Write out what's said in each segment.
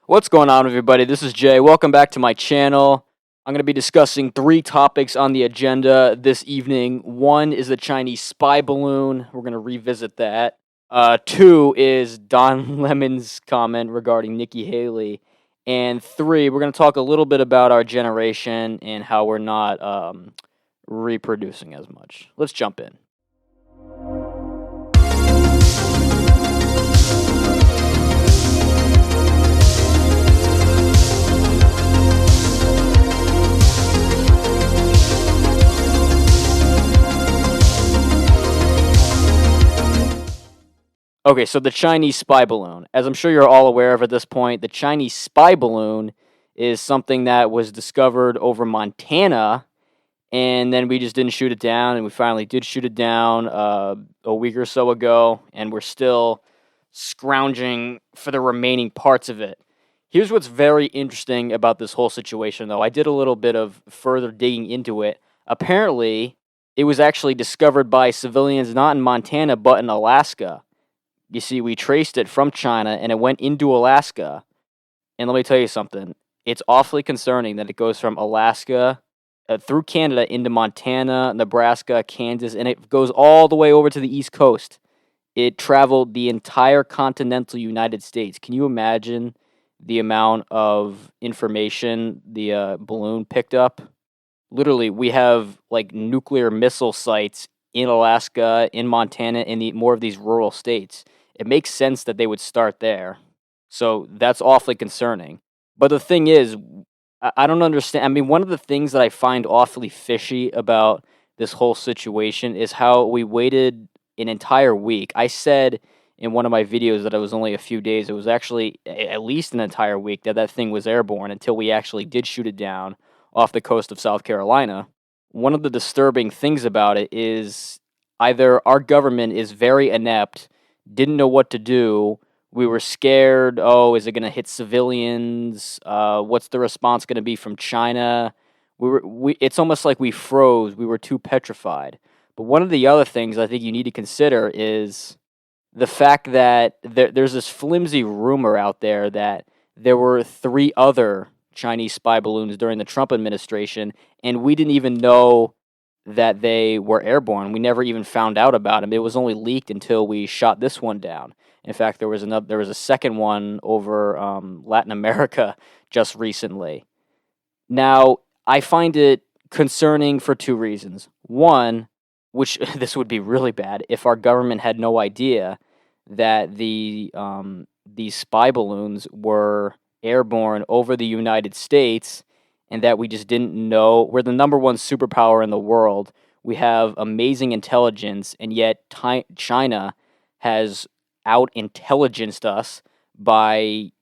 What's going on, everybody? This is Jay. Welcome back to my channel. I'm going to be discussing three topics on the agenda this evening. One is the Chinese spy balloon. We're going to revisit that. Two is Don Lemon's comment regarding Nikki Haley. And three, we're going to talk a little bit about our generation and how we're not reproducing as much. Let's jump in. Okay, so the Chinese spy balloon. As I'm sure you're all aware of at this point, the Chinese spy balloon is something that was discovered over Montana, and then we just didn't shoot it down, and we finally did shoot it down a week or so ago, and we're still scrounging for the remaining parts of it. Here's what's very interesting about this whole situation, though. I did a little bit of further digging into it. Apparently, it was actually discovered by civilians not in Montana, but in Alaska. You see, we traced it from China and it went into Alaska. And let me tell you something. It's awfully concerning that it goes from Alaska through Canada into Montana, Nebraska, Kansas, and it goes all the way over to the East Coast. It traveled the entire continental United States. Can you imagine the amount of information the balloon picked up? Literally, we have like nuclear missile sites in Alaska, in Montana, in more of these rural states. It makes sense that they would start there. So that's awfully concerning. But the thing is, I don't understand. I mean, one of the things that I find awfully fishy about this whole situation is how we waited an entire week. I said in one of my videos that it was only a few days. It was actually at least an entire week that thing was airborne until we actually did shoot it down off the coast of South Carolina. One of the disturbing things about it is either our government is very inept, didn't know what to do. We were scared. Oh, is it going to hit civilians? What's the response going to be from China? It's almost like we froze. We were too petrified. But one of the other things I think you need to consider is the fact that there's this flimsy rumor out there that there were 3 other Chinese spy balloons during the Trump administration, and we didn't even know that they were airborne. We never even found out about them. It was only leaked until we shot this one down. In fact, there was a second one over Latin America just recently. Now, I find it concerning for 2 reasons. One, which this would be really bad if our government had no idea that these spy balloons were airborne over the United States, and that we just didn't know. We're the number 1 superpower in the world. We have amazing intelligence, and yet China has out-intelligenced us by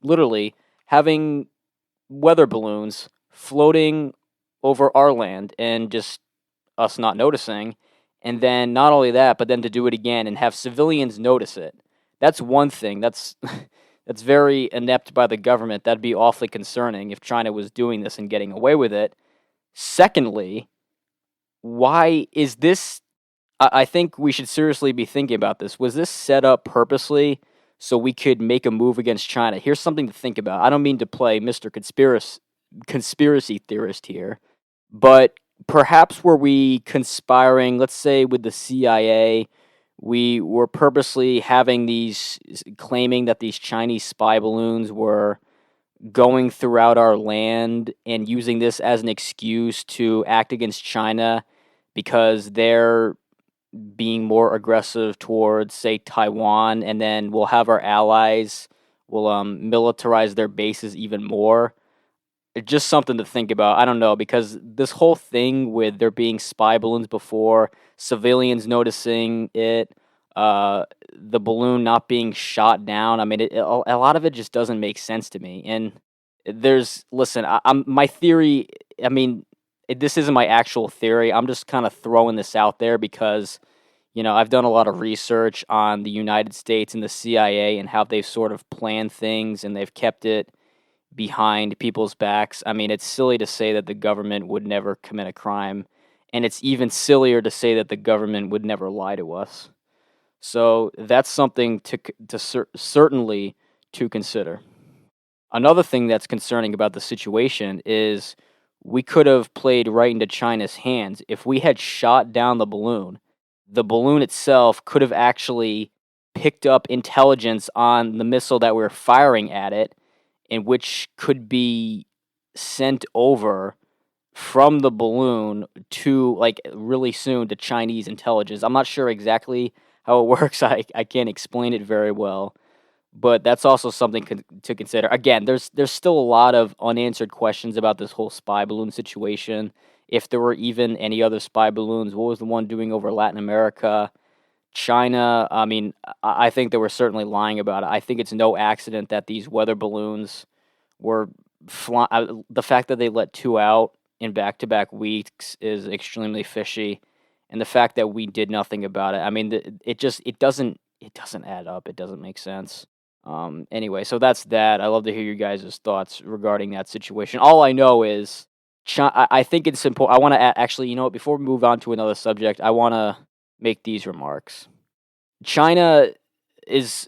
literally having weather balloons floating over our land and just us not noticing. And then not only that, but then to do it again and have civilians notice it. That's one thing. That's that's very inept by the government. That'd be awfully concerning if China was doing this and getting away with it. Secondly, why is this? I think we should seriously be thinking about this. Was this set up purposely so we could make a move against China? Here's something to think about. I don't mean to play Mr. Conspiracy theorist here, but perhaps were we conspiring, let's say with the CIA, we were purposely claiming that these Chinese spy balloons were going throughout our land and using this as an excuse to act against China because they're being more aggressive towards, say, Taiwan, and then we'll have our allies will militarize their bases even more. It's just something to think about. I don't know, because this whole thing with there being spy balloons before, civilians noticing it, the balloon not being shot down. I mean, a lot of it just doesn't make sense to me. And my theory. I mean, this isn't my actual theory. I'm just kind of throwing this out there because, I've done a lot of research on the United States and the CIA and how they've sort of planned things and they've kept it behind people's backs. I mean, it's silly to say that the government would never commit a crime, and it's even sillier to say that the government would never lie to us. So that's something to certainly to consider. Another thing that's concerning about the situation is we could have played right into China's hands. If we had shot down the balloon itself could have actually picked up intelligence on the missile that we were firing at it, and which could be sent over from the balloon to, like, really soon to Chinese intelligence. I'm not sure exactly how it works. I can't explain it very well, but that's also something to consider. Again, there's still a lot of unanswered questions about this whole spy balloon situation. If there were even any other spy balloons, what was the one doing over Latin America? China, I mean, I think they were certainly lying about it. I think it's no accident that these weather balloons were the fact that they let two out in back-to-back weeks is extremely fishy, and the fact that we did nothing about it. I mean, it doesn't add up. It doesn't make sense. Anyway, so that's that. I love to hear you guys' thoughts regarding that situation. All I know is I think it's important. I want to actually, you know what? Before we move on to another subject, I want to make these remarks. China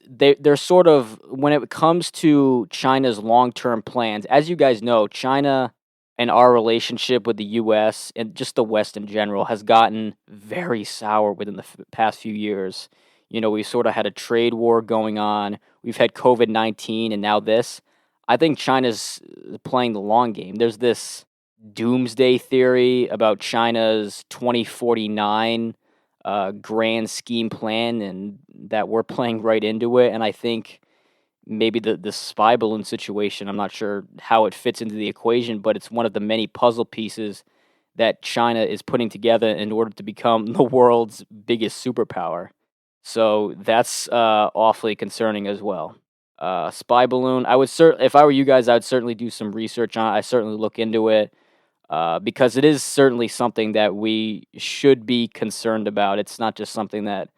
they're sort of, when it comes to China's long-term plans, as you guys know, China and our relationship with the US and just the West in general has gotten very sour within the past few years. You know, we sort of had a trade war going on. We've had COVID-19 and now this. I think China's playing the long game. There's this doomsday theory about China's 2049 grand scheme plan, and that we're playing right into it. And I think maybe the spy balloon situation, I'm not sure how it fits into the equation, but it's one of the many puzzle pieces that China is putting together in order to become the world's biggest superpower. So that's awfully concerning as well. Spy balloon, if I were you guys, I would certainly do some research on it. I certainly look into it. Because it is certainly something that we should be concerned about. It's not just something that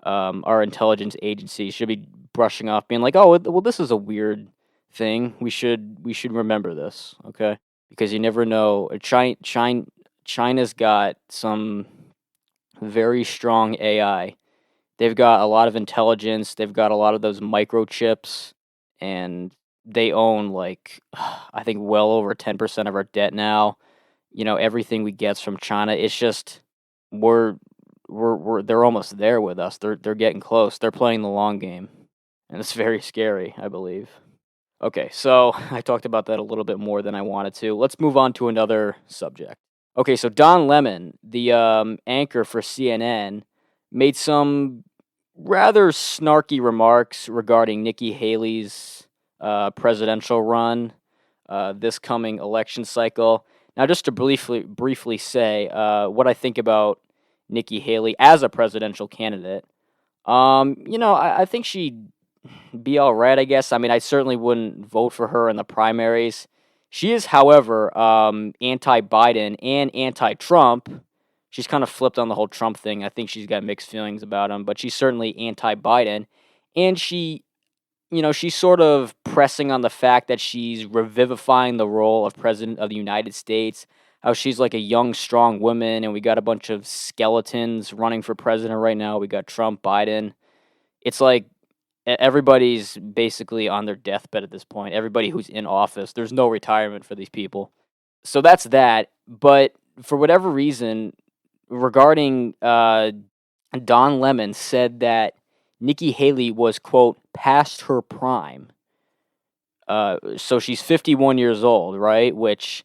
our intelligence agencies should be brushing off, being like, "Oh, well, this is a weird thing. We should remember this, okay?" Because you never know. China's got some very strong AI. They've got a lot of intelligence. They've got a lot of those microchips, and they own, like, I think well over 10% of our debt now. You know, everything we get from China, it's just we're they're almost there with us. They're getting close. They're playing the long game, and it's very scary, I believe. Okay, so I talked about that a little bit more than I wanted to. Let's move on to another subject. Okay, so Don Lemon, the anchor for CNN, made some rather snarky remarks regarding Nikki Haley's presidential run this coming election cycle. Now, just to briefly say what I think about Nikki Haley as a presidential candidate, I think she'd be all right, I guess. I mean, I certainly wouldn't vote for her in the primaries. She is, however, anti-Biden and anti-Trump. She's kind of flipped on the whole Trump thing. I think she's got mixed feelings about him, but she's certainly anti-Biden. And she's sort of pressing on the fact that she's revivifying the role of president of the United States, how she's like a young, strong woman, and we got a bunch of skeletons running for president right now. We got Trump, Biden. It's like everybody's basically on their deathbed at this point. Everybody who's in office, there's no retirement for these people. So that's that. But for whatever reason, regarding Don Lemon said that Nikki Haley was, quote, past her prime. So she's 51 years old, right? Which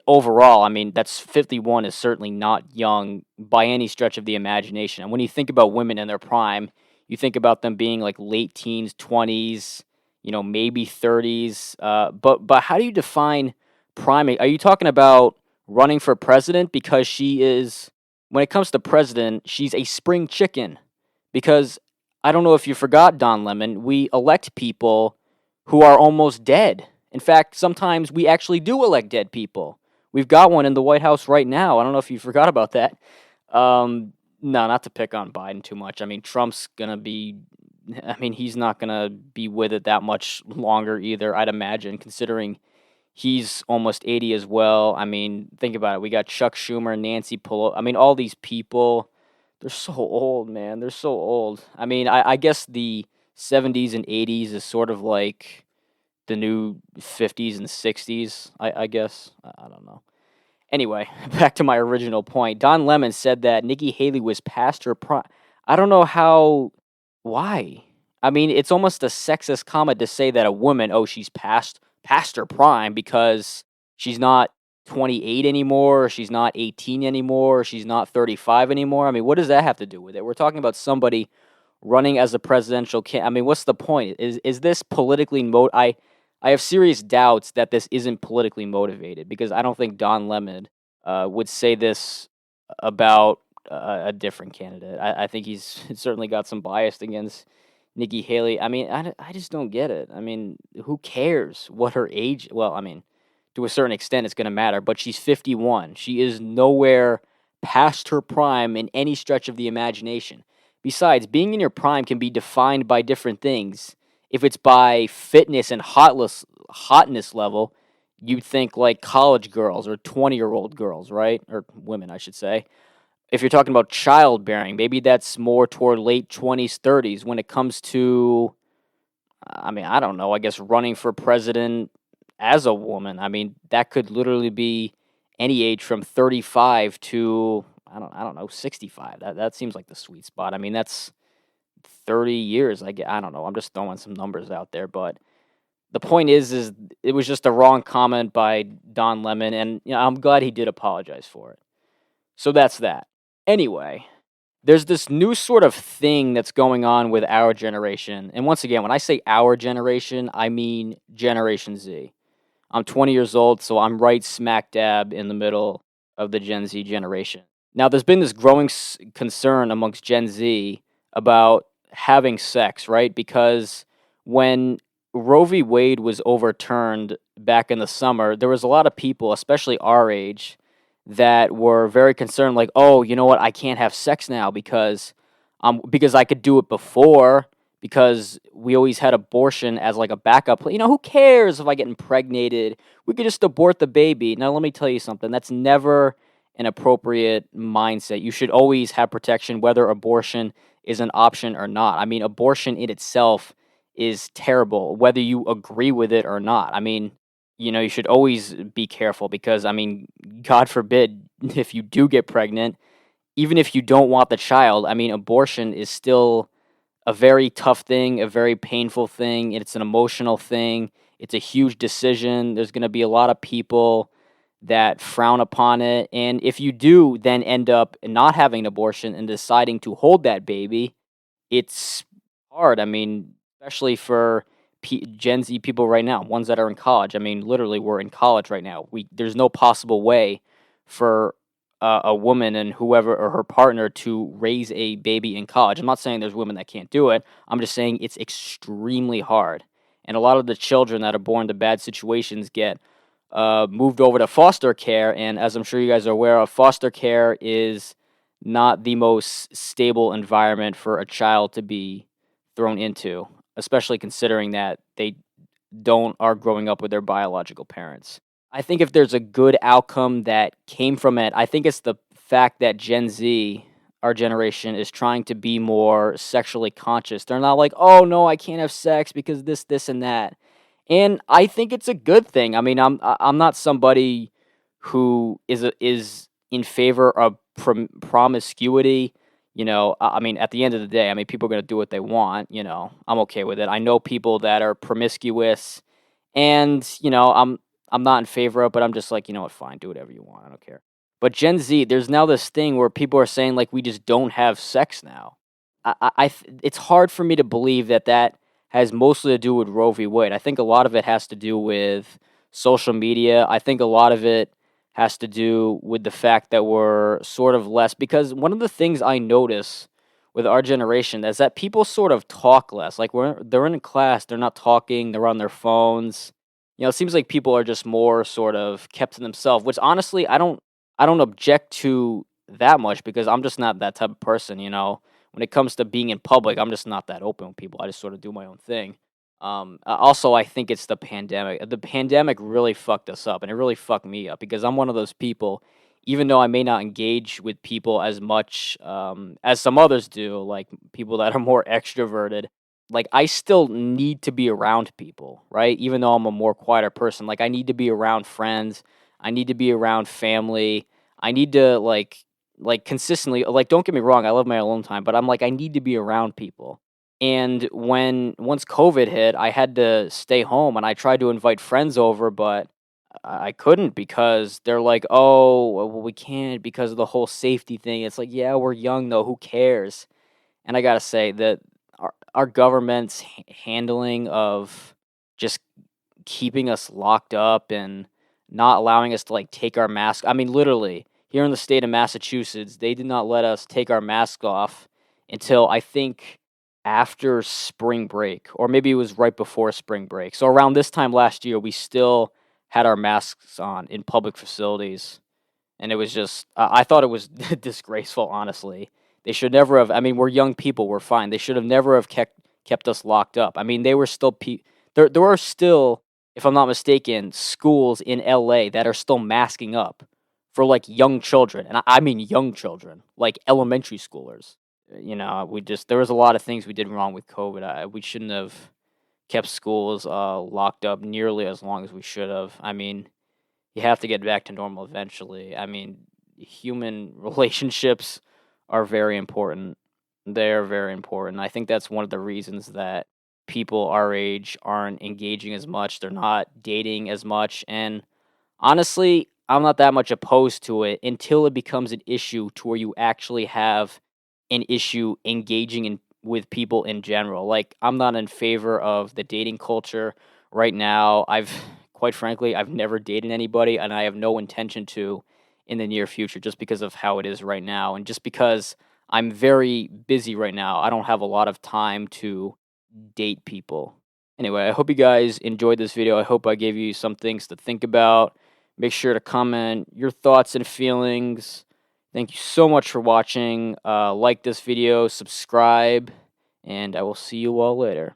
overall, I mean, that's 51 is certainly not young by any stretch of the imagination. And when you think about women in their prime, you think about them being like late teens, 20s, maybe 30s. But how do you define prime? Are you talking about running for president? Because she is, when it comes to president, she's a spring chicken. Because I don't know if you forgot, Don Lemon, we elect people who are almost dead. In fact, sometimes we actually do elect dead people. We've got one in the White House right now. I don't know if you forgot about that. No, not to pick on Biden too much. I mean, Trump's going to be, he's not going to be with it that much longer either, I'd imagine, considering he's almost 80 as well. I mean, think about it. We got Chuck Schumer, Nancy Pelosi. I mean, all these people, they're so old, man. They're so old. I mean, I guess the 70s and 80s is sort of like the new 50s and 60s, I guess. I don't know. Anyway, back to my original point. Don Lemon said that Nikki Haley was past her prime. I don't know how. Why? I mean, it's almost a sexist comment to say that a woman, oh, she's past her prime because she's not 28 anymore, or she's not 18 anymore, or she's not 35 anymore. I mean, what does that have to do with it? We're talking about somebody running as a presidential candidate. I mean, what's the point? Is this politically I have serious doubts that this isn't politically motivated because I don't think Don Lemon would say this about a different candidate. I think he's certainly got some bias against Nikki Haley. I mean, I just don't get it. I mean, who cares what her age? Well, I mean, to a certain extent, it's going to matter, but she's 51. She is nowhere past her prime in any stretch of the imagination. Besides, being in your prime can be defined by different things. If it's by fitness and hotness level, you'd think like college girls or 20-year-old girls, right? Or women, I should say. If you're talking about childbearing, maybe that's more toward late 20s, 30s. When it comes to, I mean, I don't know, I guess running for president as a woman, I mean, that could literally be any age from 35 to, I don't know, 65. That seems like the sweet spot. I mean, that's 30 years. I don't know. I'm just throwing some numbers out there, but the point is it was just a wrong comment by Don Lemon, and I'm glad he did apologize for it. So that's that. Anyway, there's this new sort of thing that's going on with our generation. And once again, when I say our generation, I mean Generation Z. I'm 20 years old, so I'm right smack dab in the middle of the Gen Z generation. Now, there's been this growing concern amongst Gen Z about having sex, right? Because when Roe v. Wade was overturned back in the summer, there was a lot of people, especially our age, that were very concerned, like, oh, you know what, I can't have sex now because I could do it before, because we always had abortion as like a backup plan. Who cares if I get impregnated? We could just abort the baby. Now, let me tell you something. That's never an appropriate mindset. You should always have protection, whether abortion is an option or not. I mean, abortion in itself is terrible, whether you agree with it or not. I mean, you should always be careful because, I mean, God forbid, if you do get pregnant, even if you don't want the child, I mean, abortion is still a very tough thing, a very painful thing. It's an emotional thing. It's a huge decision. There's going to be a lot of people that frown upon it. And if you do then end up not having an abortion and deciding to hold that baby, it's hard. I mean, especially for Gen Z people right now, ones that are in college. I mean, literally, we're in college right now. There's no possible way for a woman and whoever or her partner to raise a baby in college. I'm not saying there's women that can't do it. I'm just saying it's extremely hard. And a lot of the children that are born to bad situations get moved over to foster care. And as I'm sure you guys are aware of, foster care is not the most stable environment for a child to be thrown into, especially considering that they are growing up with their biological parents. I think if there's a good outcome that came from it, I think it's the fact that Gen Z, our generation, is trying to be more sexually conscious. They're not like, oh no, I can't have sex because this, and that. And I think it's a good thing. I mean, I'm not somebody who is in favor of promiscuity. I mean, at the end of the day, I mean, people are going to do what they want. I'm okay with it. I know people that are promiscuous, and I'm not in favor of, but I'm just like, you know what, fine, do whatever you want. I don't care. But Gen Z, there's now this thing where people are saying like we just don't have sex now. It's hard for me to believe that has mostly to do with Roe v. Wade. I think a lot of it has to do with social media. I think a lot of it has to do with the fact that we're sort of less, because one of the things I notice with our generation is that people sort of talk less. Like they're in a class, they're not talking, they're on their phones. It seems like people are just more sort of kept to themselves, which honestly I don't object to that much because I'm just not that type of person. When it comes to being in public, I'm just not that open with people. I just sort of do my own thing. Also, I think it's the pandemic. The pandemic really fucked us up, and it really fucked me up because I'm one of those people, even though I may not engage with people as much as some others do, like people that are more extroverted, like, I still need to be around people, right? Even though I'm a more quieter person, like, I need to be around friends, I need to be around family, I need to, consistently like, don't get me wrong, I love my alone time, but I'm like, I need to be around people. And once COVID hit, I had to stay home, and I tried to invite friends over, but I couldn't because they're like, "Oh, well, we can't because of the whole safety thing." It's like, "Yeah, we're young though, who cares?" And I gotta say that our government's handling of just keeping us locked up and not allowing us to, like, take our mask. I mean, literally, here in the state of Massachusetts, they did not let us take our mask off until, I think, after spring break, or maybe it was right before spring break. So around this time last year, we still had our masks on in public facilities, and it was just I thought it was disgraceful, honestly. They should never have. I mean, we're young people, we're fine. They should have never have kept us locked up. I mean, they were still there are still, if I'm not mistaken, schools in LA that are still masking up for, like, young children, and I mean young children, like elementary schoolers. You know, we just there was a lot of things we did wrong with COVID. We shouldn't have kept schools locked up nearly as long as we should have. I mean, you have to get back to normal eventually. I mean, human relationships are very important. They're very important. I think that's one of the reasons that people our age aren't engaging as much. They're not dating as much. And honestly, I'm not that much opposed to it until it becomes an issue to where you actually have an issue engaging in with people in general. Like, I'm not in favor of the dating culture right now. Quite frankly, I've never dated anybody, and I have no intention to in the near future just because of how it is right now, and just because I'm very busy right now. I don't have a lot of time to date people. Anyway, I hope you guys enjoyed this video. I hope I gave you some things to think about. Make sure to comment your thoughts and feelings. Thank you so much for watching. Like this video, subscribe, and I will see you all later.